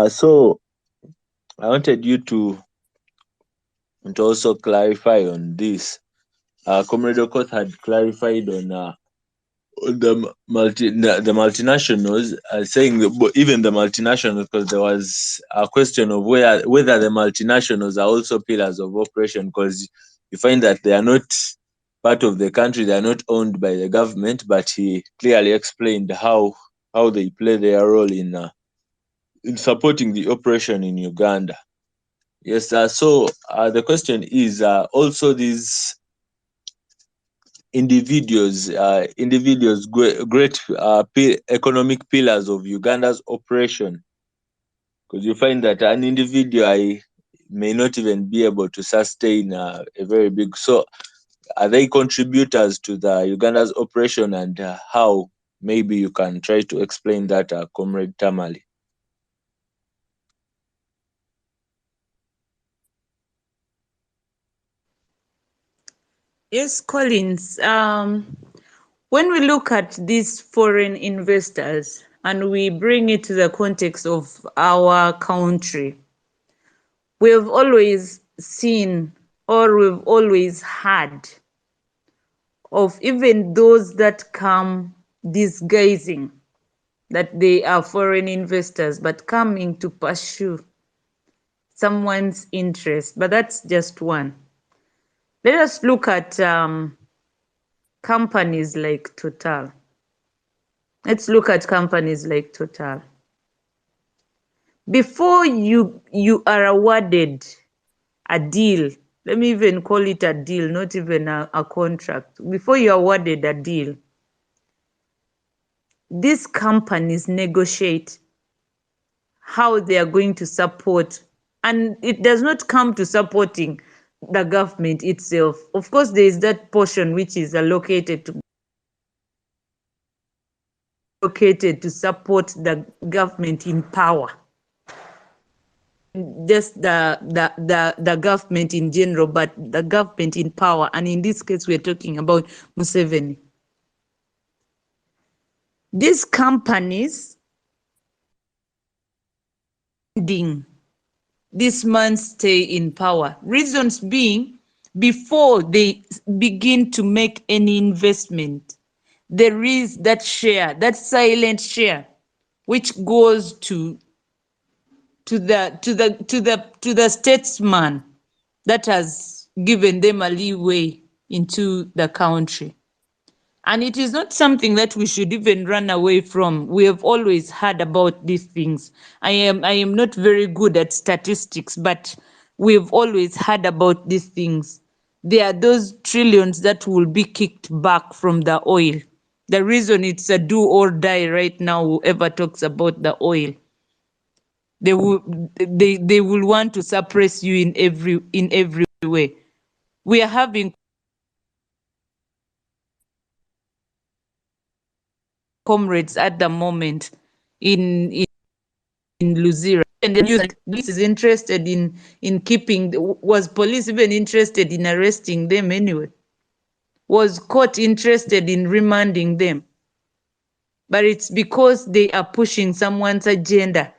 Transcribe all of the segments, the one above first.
So I wanted you to also clarify on this. Comrade Okot had clarified on the multinationals, saying that even the multinationals, because there was a question of whether the multinationals are also pillars of operation, because you find that they are not part of the country, they are not owned by the government, but he clearly explained how they play their role in supporting the operation in Uganda. Yes, so the question is also these individuals, great economic pillars of Uganda's operation, because you find that an individual may not even be able to sustain a very big. So, are they contributors to the Uganda's operation, and how? Maybe you can try to explain that, Comrade Tamali. Yes, Collins. When we look at these foreign investors and we bring it to the context of our country, we've always seen or we've always heard of even those that come disguising that they are foreign investors but coming to pursue someone's interest. But that's just one. Let us look at companies like Total. Let's look at companies like Total. Before you are awarded a deal, let me even call it a deal, not even a contract. Before you're awarded a deal, these companies negotiate how they are going to support, and it does not come to supporting the government itself. Of course, there is that portion which is allocated to support the government in power, just the government in general, but the government in power. And in this case, we're talking about Museveni. These companies ending this man's stay in power. Reasons being, before they begin to make any investment, there is that share, that silent share, which goes to the statesman that has given them a leeway into the country. And it is not something that we should even run away from. We have always heard about these things. I am not very good at statistics, but we've always heard about these things. There are those trillions that will be kicked back from the oil. The reason it's a do or die right now, whoever talks about the oil, they will want to suppress you in every way. We are having comrades at the moment in Luzira, and the news like police is interested in keeping. Was police even interested in arresting them anyway? Was court interested in remanding them? But it's because they are pushing someone's agenda,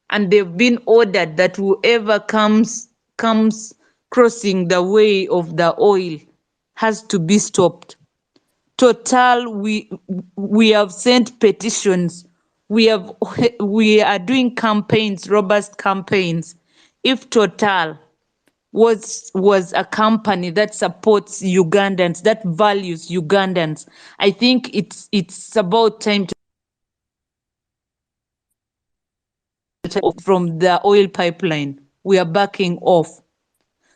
and they've been ordered that whoever comes crossing the way of the oil has to be stopped. Total, we have sent petitions. We are doing campaigns, robust campaigns. If Total was a company that supports Ugandans, that values Ugandans, I think it's about time to from the oil pipeline. We are backing off.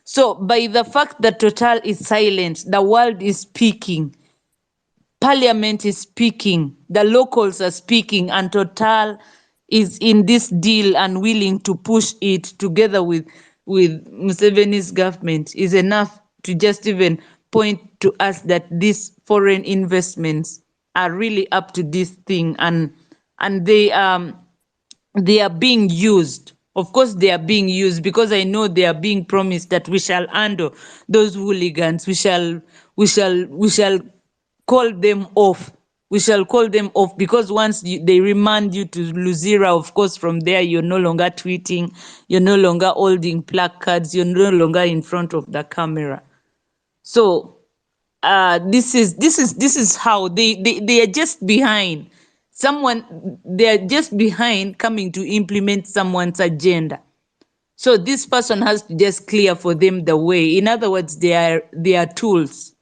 So by the fact that Total is silent, the world is speaking. Parliament is speaking, the locals are speaking, and Total is in this deal and willing to push it together with Museveni's government is enough to just even point to us that these foreign investments are really up to this thing, and they are being used. Of course, they are being used because I know they are being promised that we shall handle those hooligans. We shall call them off. We shall call them off, because once they remand you to Luzira, of course, from there you're no longer tweeting, you're no longer holding placards, you're no longer in front of the camera. So this is how they are just behind someone. They are just behind coming to implement someone's agenda. So this person has to just clear for them the way. In other words, they are tools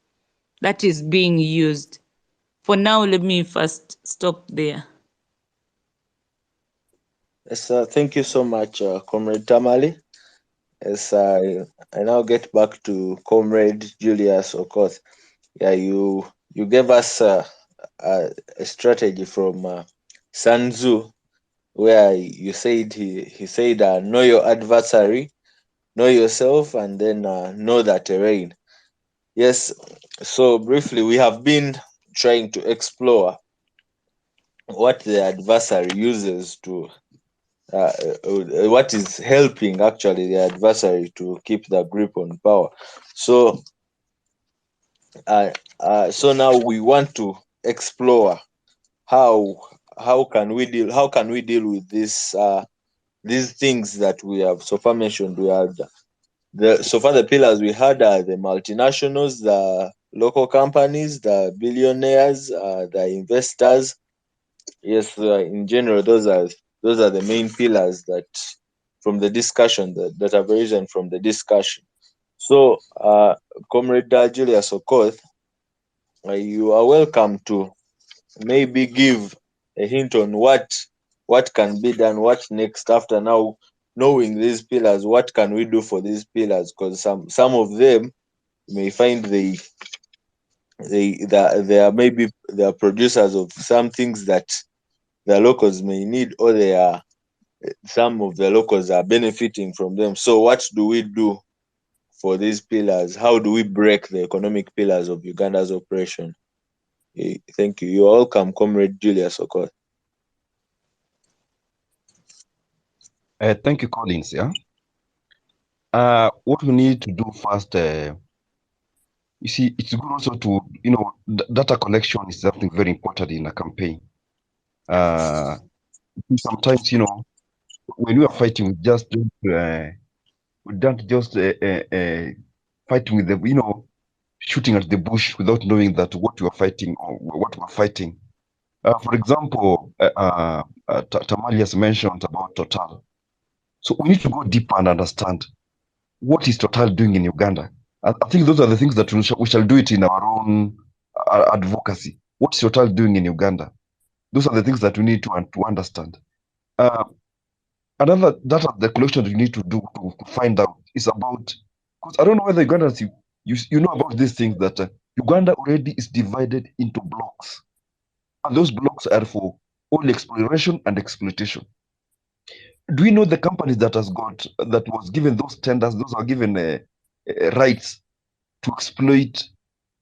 that is being used. For now, let me first stop there. Yes, thank you so much, Comrade Tamale. Yes, I now get back to Comrade Julius Okoth. Yeah, you gave us a strategy from Sun Tzu, where you said he said, know your adversary, know yourself, and then know the terrain. Yes, so briefly, we have been trying to explore what the adversary uses to what is helping actually the adversary to keep the grip on power. So so now we want to explore how how can we deal with this these things that we have so far mentioned. We had so far the pillars we had are the multinationals, the local companies, the billionaires, the investors. Yes, in general, those are the main pillars that from the discussion that have arisen from the discussion. So, Comrade Julius Okoth, you are welcome to maybe give a hint on what can be done, what next after now knowing these pillars. What can we do for these pillars? Because some of them may find they are maybe they are producers of some things that the locals may need, or they are some of the locals are benefiting from them. So what do we do for these pillars? How do we break the economic pillars of Uganda's operation? Thank you. You're welcome, Comrade Julius Okoth. Thank you, Collins. Yeah. What we need to do first, you see, it's good also to, data collection is something very important in a campaign. Sometimes, when we are fighting, we don't just fighting with the, shooting at the bush without knowing that what you are fighting or what we're fighting. For example, Tamali has mentioned about Total. So we need to go deeper and understand what is Total doing in Uganda. I think those are the things that we shall do it in our own advocacy. What's Total doing in Uganda? Those are the things that we need to understand. Uh, Another data the collection that you need to do to find out is about, because I don't know whether Ugandans you know about these things, that Uganda already is divided into blocks, and those blocks are for oil exploration and exploitation. Do we know the companies that was given those tenders? Those are given rights to exploit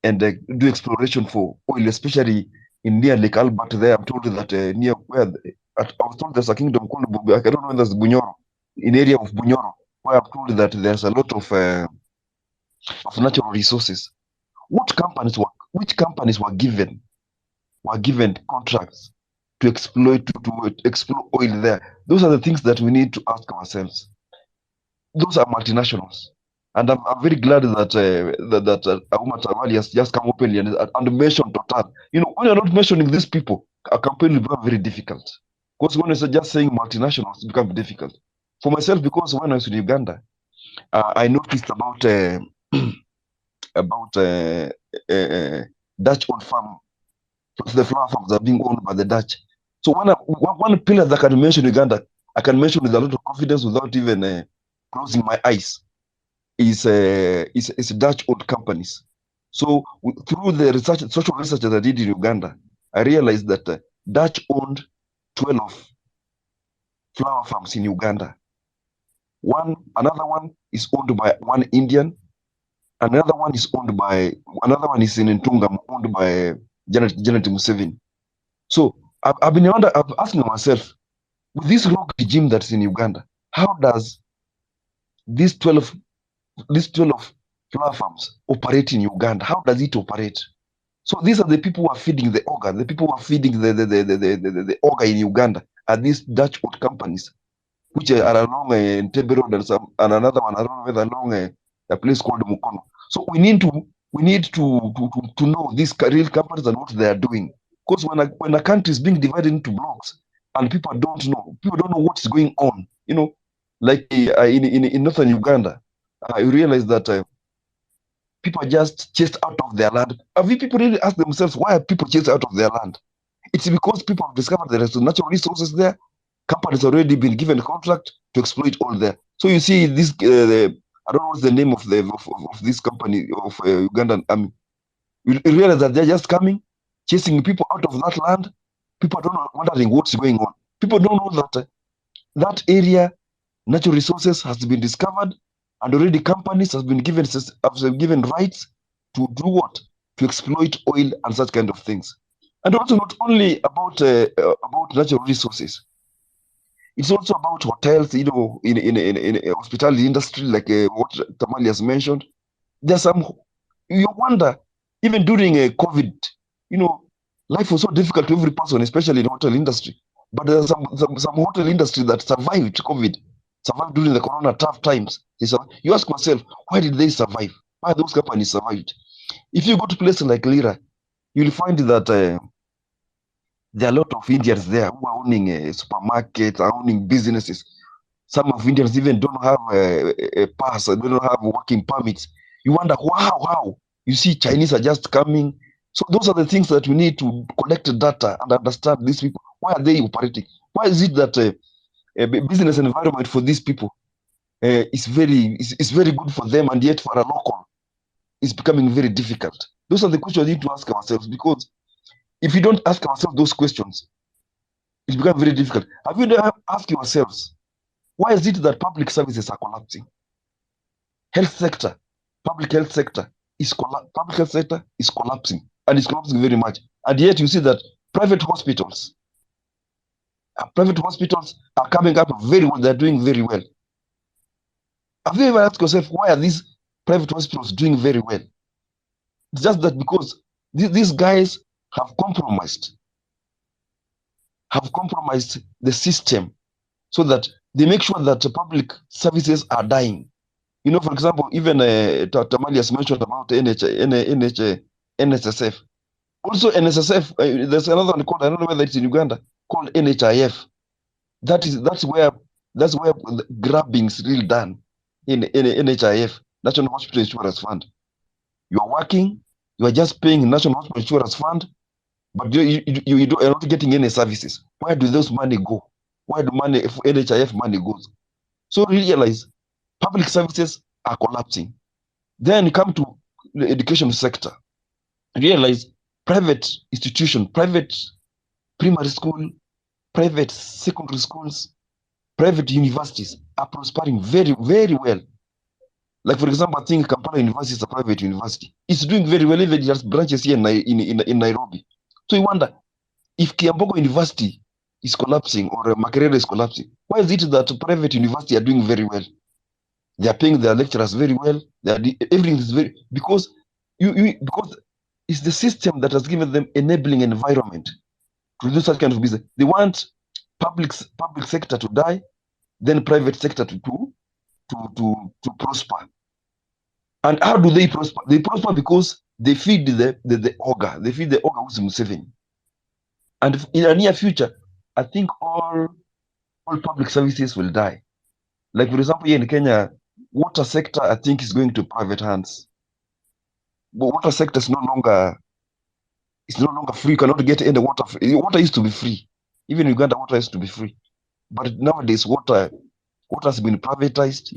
and do exploration for oil, especially in near Lake Albert. There, I'm told that near where I was told there's a kingdom called I don't know whether there's Bunyoro, in area of Bunyoro, where I'm told that there's a lot of natural resources. Which companies were given contracts to exploit to explore oil there? Those are the things that we need to ask ourselves. Those are multinationals. And I'm very glad that Auma Tavali has just come openly and mentioned Total. When you're not mentioning these people, a campaign will become very difficult. Because when you're just saying multinationals, it becomes difficult. For myself, because when I was in Uganda, I noticed about about Dutch-owned farm. The flower farms are being owned by the Dutch. So one pillar that I can mention Uganda, I can mention with a lot of confidence without even closing my eyes, is Dutch-owned companies. So through the social research that I did in Uganda, I realized that Dutch owned 12 flower farms in Uganda. Another one is owned by one Indian. Another one is in Ntungam, owned by Janet Museveni. So I've been asking myself, with this rogue regime that's in Uganda, how does these 12 flower farms operate in Uganda? How does it operate? So these are the people who are feeding the ogre. The people who are feeding the ogre in Uganda are these Dutch oat companies, which are along Entebbe Road and another one along a place called Mukono. So we need to know these real companies and what they are doing. Because when a country is being divided into blocks and people don't know what's going on, like in northern Uganda, you realize that people are just chased out of their land. Have you people really asked themselves why are people chased out of their land? It's because people have discovered there is natural resources there. Companies already been given a contract to exploit all there. So you see this, I don't know what's the name of this company of Ugandan army. You realize that they're just coming, chasing people out of that land. People don't know, wondering what's going on. People don't know that that area, natural resources has been discovered, and already companies have been given rights to do what? To exploit oil and such kind of things. And also not only about natural resources, it's also about hotels, in hospitality industry, like what Tamali has mentioned. There's some, you wonder, even during COVID, life was so difficult to every person, especially in hotel industry. But there's some hotel industry that survived COVID, survived during the corona tough times. You ask yourself, why did they survive? Why those companies survived? If you go to places like Lira, you'll find that there are a lot of Indians there who are owning supermarkets, are owning businesses. Some of Indians even don't have a pass, they don't have working permits. You wonder, how? You see, Chinese are just coming. So those are the things that we need to collect data and understand these people. Why are they operating? Why is it that a business environment for these people is very good for them, and yet for a local, it's becoming very difficult? Those are the questions we need to ask ourselves, because if we don't ask ourselves those questions, it becomes very difficult. Have you ever asked yourselves, why is it that public services are collapsing? Health sector, public health sector is collapsing, and it's collapsing very much. And yet you see that private hospitals are coming up very well. They're doing very well. Have you ever asked yourself, why are these private hospitals doing very well? It's just that because these guys have compromised the system, so that they make sure that the public services are dying. For example, even Tamali has mentioned about NSSF. Also, NSSF, there's another one called, I don't know whether it's in Uganda, called NHIF. That's where the grabbing is really done in NHIF, National Hospital Insurance Fund. You are working, you are just paying National Hospital Insurance Fund, but you're not getting any services. Where do those money go? Where do NHIF money goes? So realize public services are collapsing. Then come to the education sector. Realize private institution, private primary school, private secondary schools, private universities are prospering very, very well. Like, for example, I think Kampala University is a private university. It's doing very well, even it has branches here in Nairobi. So you wonder, if Kiambogo University is collapsing or Makerere is collapsing, why is it that private universities are doing very well? They are paying their lecturers very well. Everything is because it's the system that has given them enabling environment to do such kind of business. They want public sector to die, then private sector to prosper. And how do they prosper? They prosper because they feed the ogre. They feed the ogre who's Museveni. And in the near future, I think all public services will die. Like, for example, here in Kenya, water sector, I think, is going to private hands. But water sector is no longer free. You cannot get any water free. Water used to be free. Even in Uganda, water used to be free. But nowadays, water has been privatized.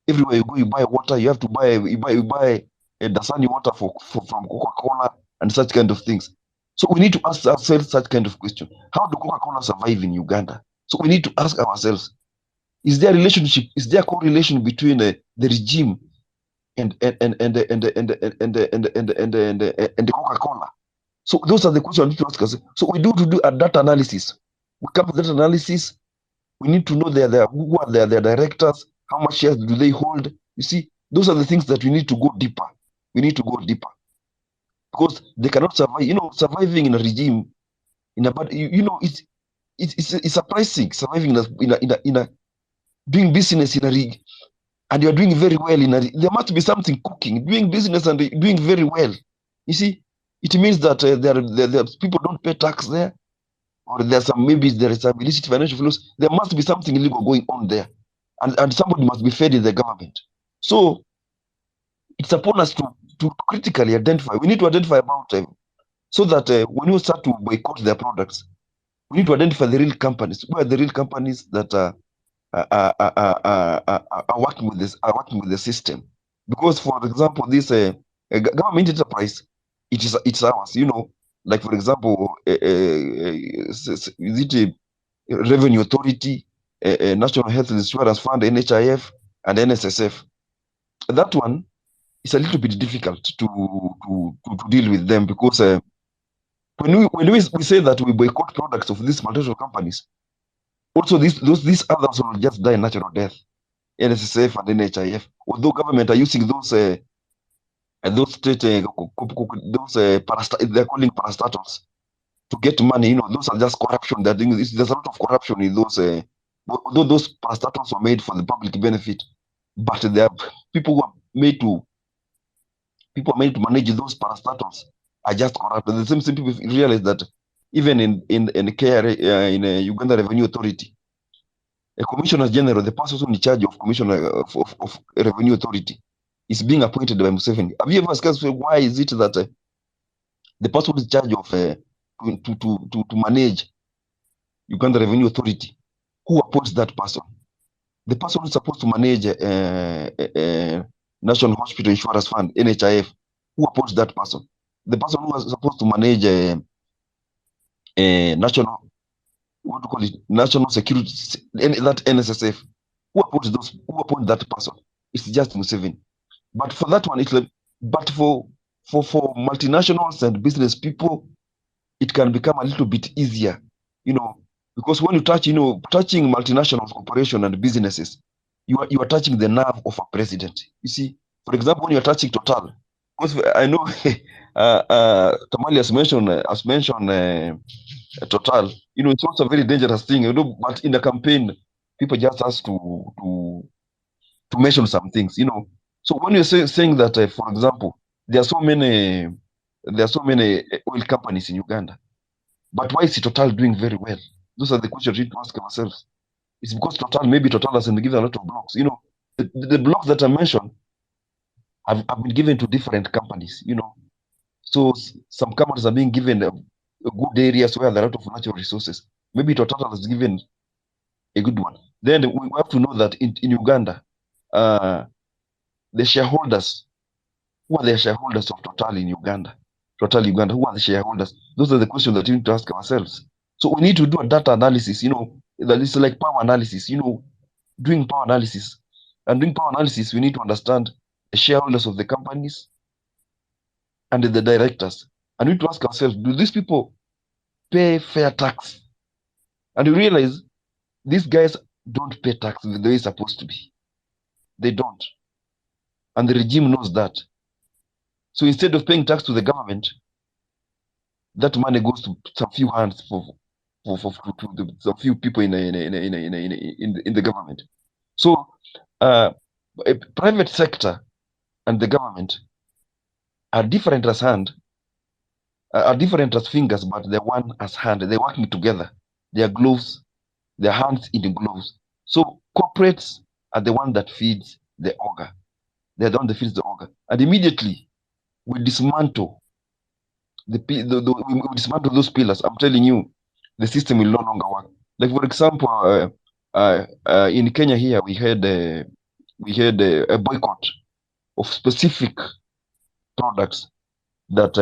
Everywhere you go, you buy water. You have to buy a Dasani water from Coca-Cola and such kind of things. So we need to ask ourselves such kind of question. How do Coca-Cola survive in Uganda? So we need to ask ourselves, is there a relationship? Is there a correlation between the regime and the Coca-Cola? So those are the questions we need to ask ourselves. So we need to do a data analysis. We come with that analysis. We need to know who are their directors, how much shares do they hold. You see, those are the things that we need to go deeper. We need to go deeper. because they cannot survive. Surviving in a regime in a bad, it's surprising surviving in a doing business in a rig, and you're doing very well there must be something cooking, doing business and doing very well. You see, it means that there people don't pay tax there, or maybe there is some illicit financial flows. There must be something illegal going on there, and somebody must be fed in the government. So it's upon us to critically identify. We need to identify about so that when you start to boycott their products, we need to identify the real companies. Who are the real companies that are working with this, are working with the system? Because, for example, this government enterprise, it's ours. Like, for example, is it a Revenue Authority, National Health Insurance Fund, NHIF, and NSSF. That one is a little bit difficult to deal with them, because when we say that we boycott products of these multinational companies, also these others will just die natural death. NSSF and NHIF, although government are using those state they're calling parastatals to get money. Those are just corruption. There's a lot of corruption in those. Although those parastatals were made for the public benefit, but there are people who are made to manage those parastatals are just corrupt. And the same people realize that even in KRA, in Uganda Revenue Authority, a commissioner general, the person in charge of commissioner of Revenue Authority, is being appointed by Museveni. Have you ever asked why is it that the person in charge of to manage Uganda Revenue Authority, who appoints that person? The person who is supposed to manage National Hospital Insurance Fund, NHIF, who appoints that person? The person who is supposed to manage national, what do you call it, national security, that NSSF, who appoints that person? It's just Museveni. But for that one, but for multinationals and business people, it can become a little bit easier, because when you touch, touching multinational corporation and businesses, you are touching the nerve of a president. You see, for example, when you're touching Total, because I know Tamali has mentioned Total. It's also a very dangerous thing. But in the campaign, people just ask to mention some things. So when you're saying that, for example, there are so many oil companies in Uganda, but why is Total doing very well? Those are the questions we need to ask ourselves. It's because maybe Total hasn't given a lot of blocks. The blocks that I mentioned have been given to different companies. So some companies are being given good areas where there are a lot of natural resources. Maybe Total has given a good one. Then we have to know that in Uganda, the shareholders, who are the shareholders of Total in Uganda? Total Uganda, who are the shareholders? Those are the questions that we need to ask ourselves. So we need to do a data analysis, that is like power analysis, doing power analysis. And doing power analysis, we need to understand the shareholders of the companies and the directors. And we need to ask ourselves, do these people pay fair tax? And you realize these guys don't pay tax the way it's supposed to be. They don't. And the regime knows that. So instead of paying tax to the government, that money goes to some few hands for some few people in the government. So a private sector and the government are different as fingers, but they're one as hand. They're working together. They're gloves. Their hands in the gloves. So corporates are the one that feeds the ogre. They're the one that feeds the ogre. And immediately we dismantle we dismantle those pillars. I'm telling you, the system will no longer work. Like, for example, in Kenya here, we had a boycott of specific products that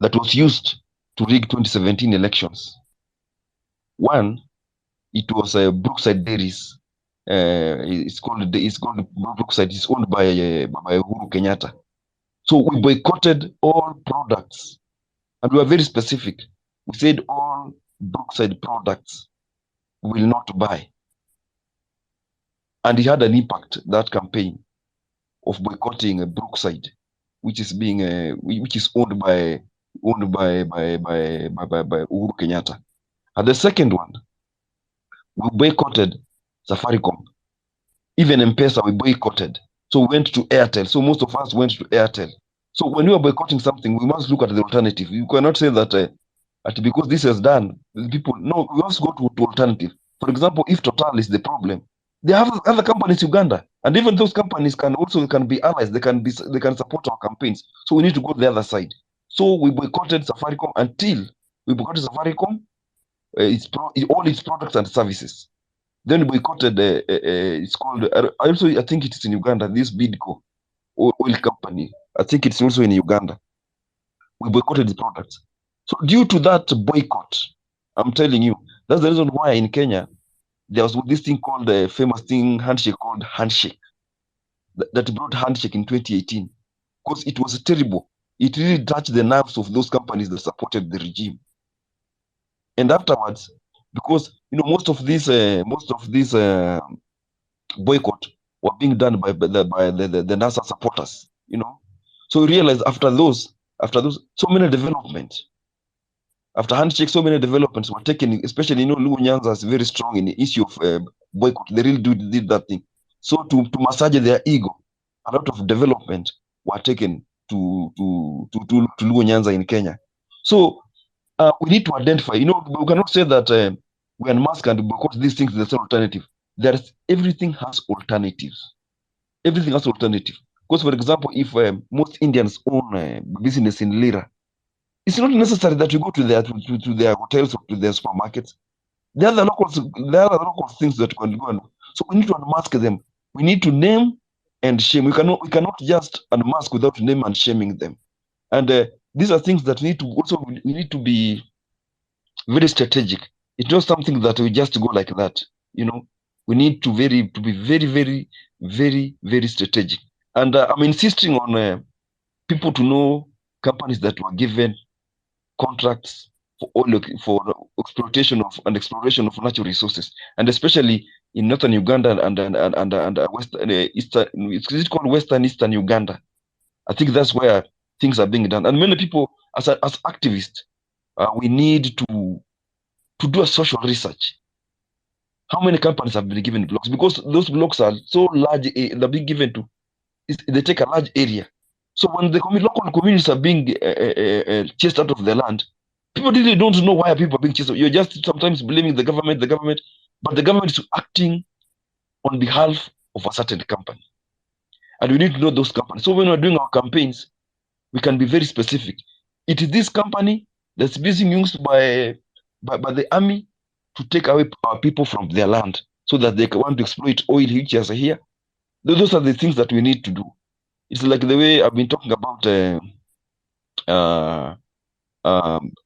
was used to rig 2017 elections. One, it was Brookside Dairies. It's called Brookside. It's owned by Uhuru Kenyatta. So we boycotted all products, and we were very specific. We said all Brookside products we will not buy. And it had an impact, that campaign of boycotting Brookside. which is being which is owned by Uhuru Kenyatta. And the second one, we boycotted Safaricom. Even M-Pesa we boycotted. So we went to Airtel. So most of us went to Airtel. So when you are boycotting something, we must look at the alternative. You cannot say that because this is done, people, no, we must go to alternative. For example, if Total is the problem, they have other companies in Uganda, and even those companies can be allies. They can support our campaigns. So we need to go to the other side. So we boycotted Safaricom until we boycotted Safaricom, all its products and services. Then we boycotted. It's called. I think it is in Uganda. This Bidco oil company. I think it's also in Uganda. We boycotted the products. So due to that boycott, I'm telling you, that's the reason why in Kenya there was this thing called the famous thing handshake called handshake that brought handshake in 2018 because it was terrible. It really touched the nerves of those companies that supported the regime. And afterwards, because most of these boycott were being done by the NASA supporters. So we realized after those, so many developments. After handshake, so many developments were taken, especially, Luo Nyanza is very strong in the issue of boycott. They really did that thing. So to massage their ego, a lot of development were taken to Luo Nyanza in Kenya. So we need to identify, we cannot say that we unmask and boycott these things, there's an alternative. Everything has alternatives. Everything has alternative. Because, for example, if most Indians own business in Lira, it's not necessary that you go to their hotels or to their supermarkets. There are the local things that you can go and. So we need to unmask them. We need to name and shame. We cannot just unmask without name and shaming them. And these are things that we need to be very strategic. It's not something that we just go like that. We need to be very, very, very, very strategic. And I'm insisting on people to know companies that were given contracts for exploration of natural resources, and especially in northern Uganda and western eastern. Is it called western eastern Uganda? I think that's where things are being done. And many people, as activists, we need to do a social research. How many companies have been given blocks? Because those blocks are so large, they're being given to. They take a large area. So when the local communities are being chased out of the land, people really don't know why people are being chased. You're just sometimes blaming the government, but the government is acting on behalf of a certain company. And we need to know those companies. So when we're doing our campaigns, we can be very specific. It is this company that's being used by the army to take away our people from their land so that they want to exploit oil which is here. Those are the things that we need to do. It's like the way I've been talking about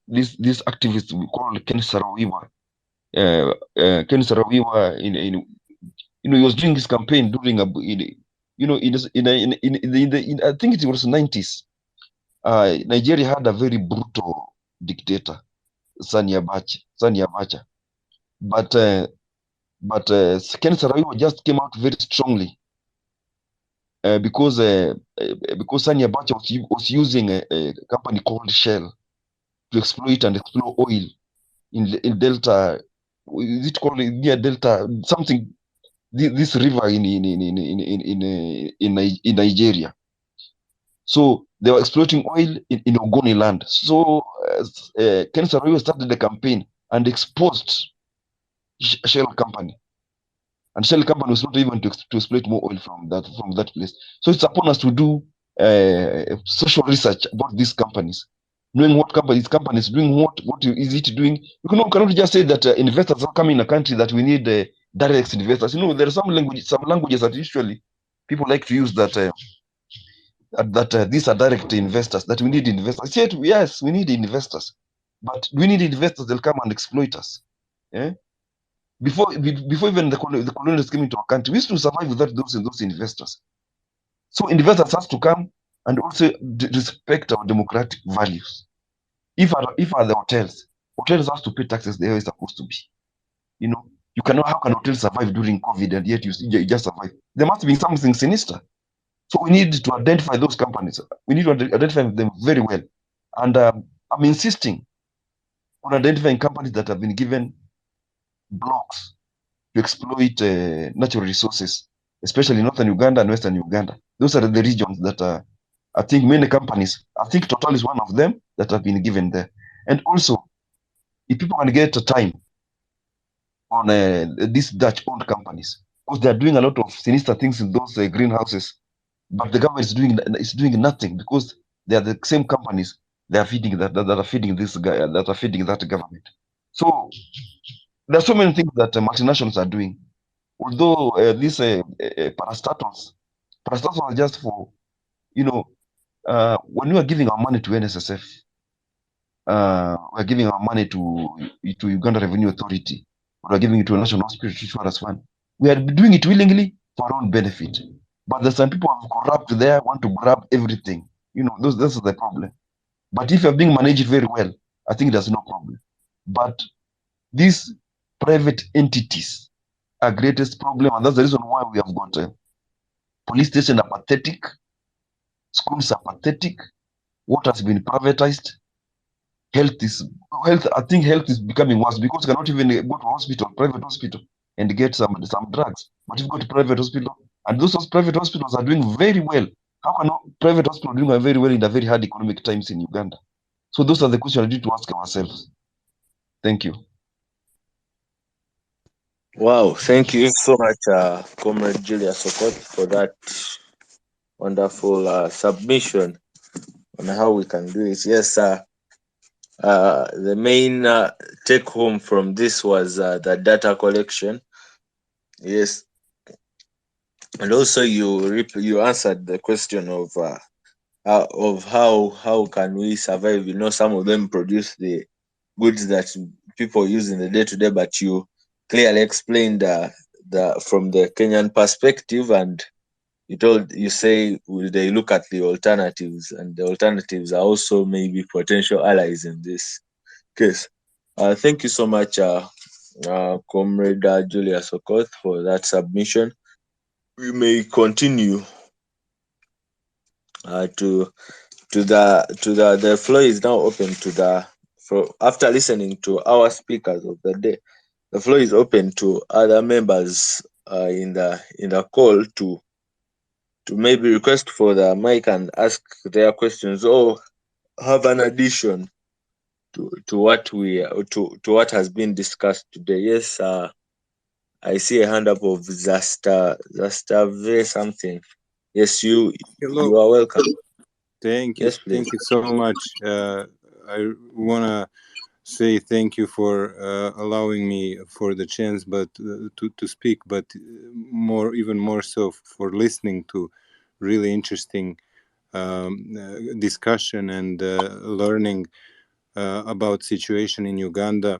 this activist we call Ken Saro-Wiwa. Ken Saro-Wiwa he was doing his campaign during I think it was 90s. Nigeria had a very brutal dictator, Sani Abacha. But Ken Saro-Wiwa just came out very strongly because Sani Abacha was using a company called Shell to exploit and explore oil in Delta. Is it called near Delta something? This river in Nigeria. So they were exploiting oil in Ogoni land. So Ken Saro-Wiwa started the campaign and exposed Shell company. And Shell company was not even to exploit more oil from that place. So it's upon us to do social research about these companies, knowing what companies doing what is it doing. We cannot just say that investors are coming in a country that we need direct investors. There are some languages that usually people like to use that these are direct investors, that we need investors. Yes, we need investors, but we need investors. They'll come and exploit us. Yeah? Before even the colonials came into our country, we used to survive without those investors. So investors has to come and also respect our democratic values. If are the hotels has to pay taxes the way it's supposed to be. You cannot. How can hotels survive during COVID and yet you just survive? There must be something sinister. So we need to identify those companies. We need to identify them very well. And I'm insisting on identifying companies that have been given blocks to exploit natural resources, especially in northern Uganda and western Uganda. Those are the regions that I think many companies, I think Total is one of them that have been given there. And also, if people can get a time on these Dutch-owned companies, because they are doing a lot of sinister things in those greenhouses, but the government is doing nothing because they are the same companies that are feeding that are feeding this guy that are feeding that government. So there are so many things that multinationals are doing. Although these parastatals are just for, you know, when we are giving our money to NSSF, we're giving our money to Uganda Revenue Authority, we're giving it to a National Hospital Insurance Fund. We are doing it willingly for our own benefit. But there's some people who are corrupt there, want to grab everything. You know, this is the problem. But if you're being managed very well, I think there's no problem. But these private entities are greatest problem, and that's the reason why we have got police stations are pathetic, schools are pathetic, water has been privatized, health is health. I think health is becoming worse because you cannot even go to hospital, private hospital, and get some drugs. But if you go to private hospital, and those private hospitals are doing very well, how can private hospital doing very well in a very hard economic times in Uganda? So those are the questions we need to ask ourselves. Thank you. Wow, thank you so much, Comrade Julius Okot, for that wonderful submission on how we can do it. Yes, the main take home from this was the data collection. Yes, and also you answered the question of how can we survive. You know, some of them produce the goods that people use in the day to day, but you clearly explained the from the Kenyan perspective, and you say will they look at the alternatives, and the alternatives are also maybe potential allies in this case. Thank you so much, Comrade Julius Okoth, for that submission. We may continue to the floor is now open to the for after listening to our speakers of the day. The floor is open to other members in the call to maybe request for the mic and ask their questions or have an addition to what to what has been discussed today. Yes, I see a hand up of Zastave something. Yes, Hello. you are welcome. Thank you. Yes, please. Thank you so much. I want to say thank you for allowing me for the chance but to speak, but even more so for listening to really interesting discussion and learning about situation in Uganda.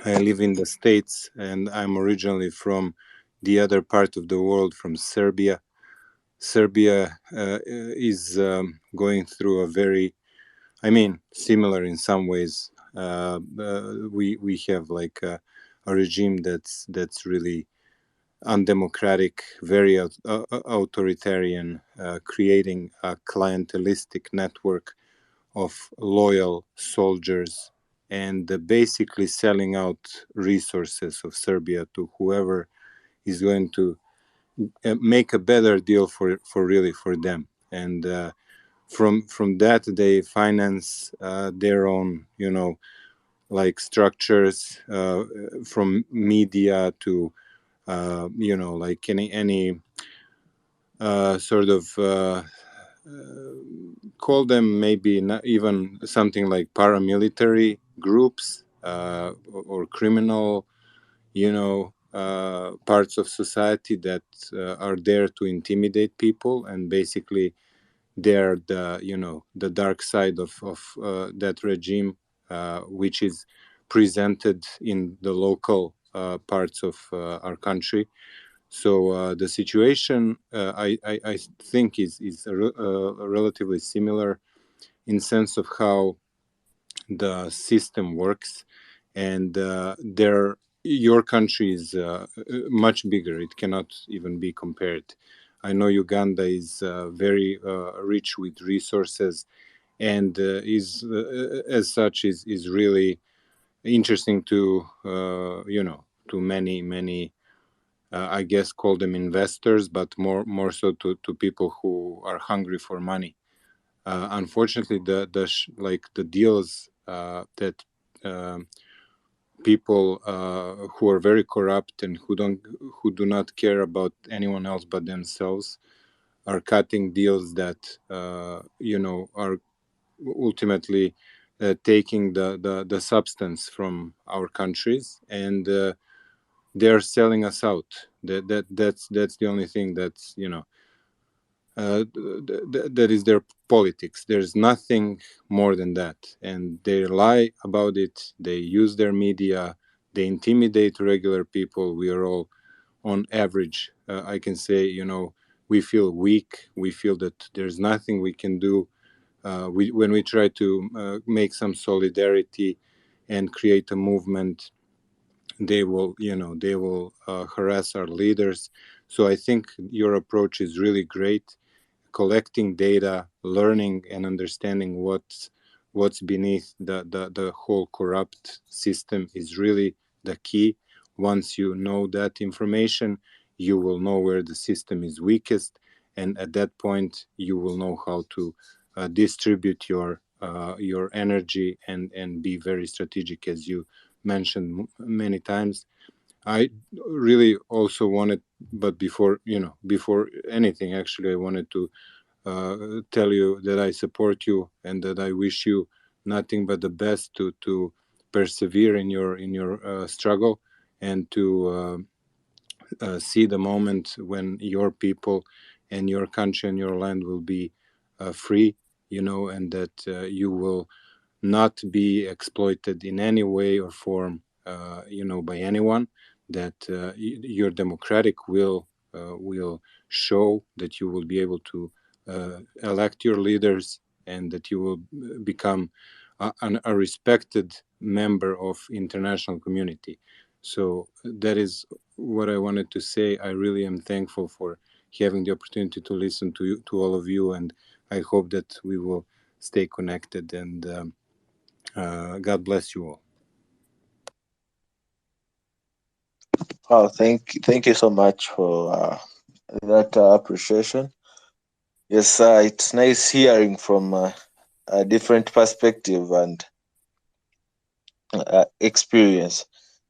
I live in the States and I'm originally from the other part of the world, from Serbia. Serbia is going through a very, similar in some ways. We have like a regime that's really undemocratic, very authoritarian, creating a clientelistic network of loyal soldiers and basically selling out resources of Serbia to whoever is going to make a better deal for them. And from that they finance their own, like structures, from media to like any sort of call them maybe not even something like paramilitary groups, or criminal, parts of society that are there to intimidate people, and basically they're the dark side of that regime, which is presented in the local parts of our country. So the situation, I think, is relatively similar in sense of how the system works, and your country is much bigger. It cannot even be compared. I know Uganda is very rich with resources, and is as such is really interesting to to many I guess call them investors, but more so to people who are hungry for money. Unfortunately, like the deals that people who are very corrupt and who do not care about anyone else but themselves are cutting deals that are ultimately taking the substance from our countries, and they're selling us out. That's the only thing that's that is their politics. There's nothing more than that, and they lie about it. They use their media. They intimidate regular people. We are all, on average, I can say, we feel weak. We feel that there's nothing we can do. When we try to make some solidarity and create a movement, they will harass our leaders. So I think your approach is really great. Collecting data, learning and understanding what's beneath the whole corrupt system is really the key. Once you know that information, you will know where the system is weakest, and at that point you will know how to distribute your energy and be very strategic, as you mentioned many times. I really also wanted, but before anything, actually, I wanted to tell you that I support you and that I wish you nothing but the best to persevere in your struggle, and to see the moment when your people and your country and your land will be free, and that you will not be exploited in any way or form, by anyone. That your democratic will show that you will be able to elect your leaders, and that you will become a respected member of international community. So that is what I wanted to say. I really am thankful for having the opportunity to listen to you, to all of you, and I hope that we will stay connected, and God bless you all. Oh, thank you so much for that appreciation. Yes, it's nice hearing from a different perspective and experience.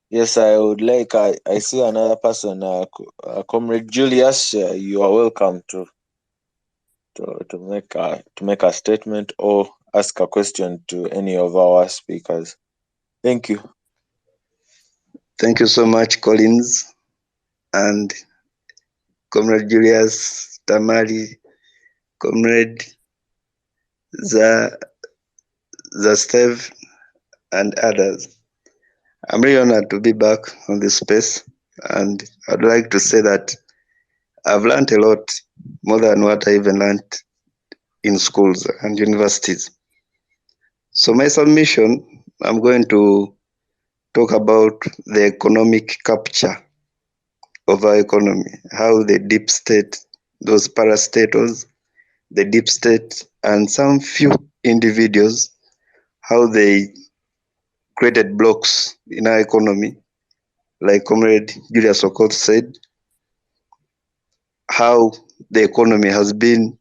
Yes, I would like. I see another person, Comrade Julius. You are welcome to make a statement or ask a question to any of our speakers. Thank you. Thank you so much, Collins and Comrade Julius, Tamari, Comrade Zastev, and others. I'm really honored to be back on this space, and I'd like to say that I've learned a lot, more than what I even learned in schools and universities. So my submission, I'm going to talk about the economic capture of our economy, how the deep state, those parastatals, the deep state, and some few individuals, how they created blocks in our economy, like Comrade Julius Okot said, how the economy has been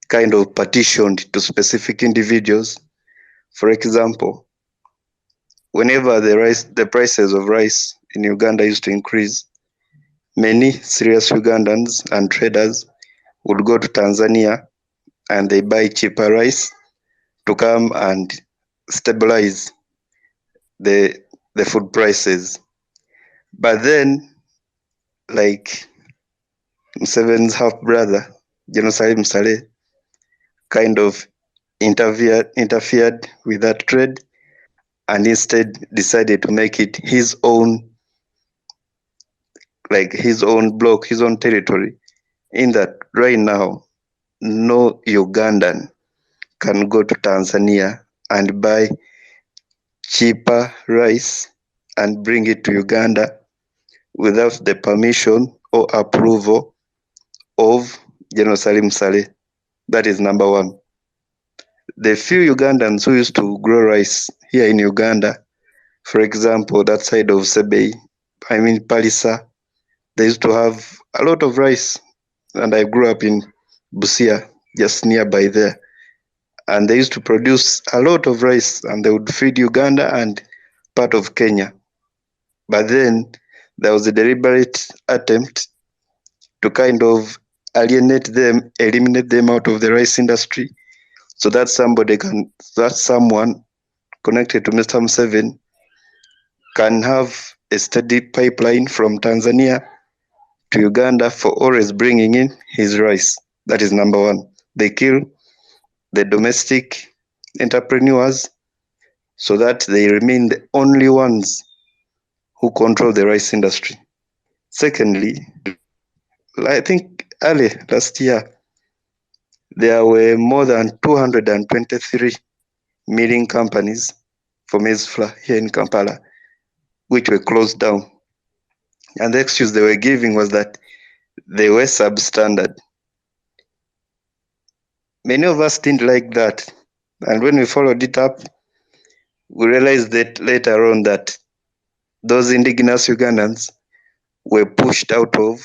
kind of partitioned to specific individuals. For example, whenever the prices of rice in Uganda used to increase, many serious Ugandans and traders would go to Tanzania and they buy cheaper rice to come and stabilize the food prices. But then, like Museveni's half brother, General Salim Saleh, kind of interfered with that trade, and instead decided to make it his own, like his own block, his own territory. In that right now, no Ugandan can go to Tanzania and buy cheaper rice and bring it to Uganda without the permission or approval of General Salim Saleh. That is number one. The few Ugandans who used to grow rice here in Uganda, for example, that side of Sebei, Palisa, they used to have a lot of rice. And I grew up in Busia, just nearby there. And they used to produce a lot of rice, and they would feed Uganda and part of Kenya. But then there was a deliberate attempt to kind of alienate them, eliminate them out of the rice industry, so that someone connected to Mr. Museveni can have a steady pipeline from Tanzania to Uganda for always bringing in his rice. That is number one. They kill the domestic entrepreneurs so that they remain the only ones who control the rice industry. Secondly, I think early last year, there were more than 223 milling companies for maize flour here in Kampala, which were closed down. And the excuse they were giving was that they were substandard. Many of us didn't like that. And when we followed it up, we realized that later on that those indigenous Ugandans were pushed out of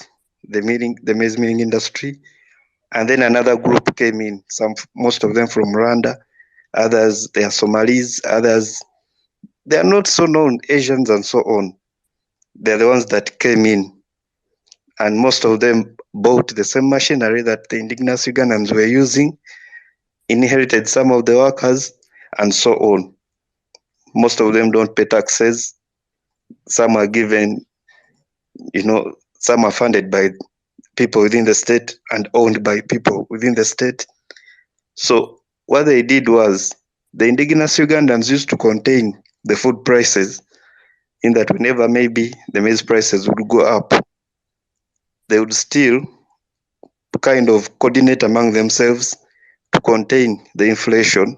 the maize milling industry. And then another group came in, most of them from Rwanda, others they are Somalis, others they are not so known, Asians and so on. They're the ones that came in, and most of them bought the same machinery that the indigenous Ugandans were using, inherited some of the workers, and so on. Most of them don't pay taxes. Some are given, some are funded by people within the state and owned by people within the state. So what they did was the indigenous Ugandans used to contain the food prices, in that whenever maybe the maize prices would go up, they would still kind of coordinate among themselves to contain the inflation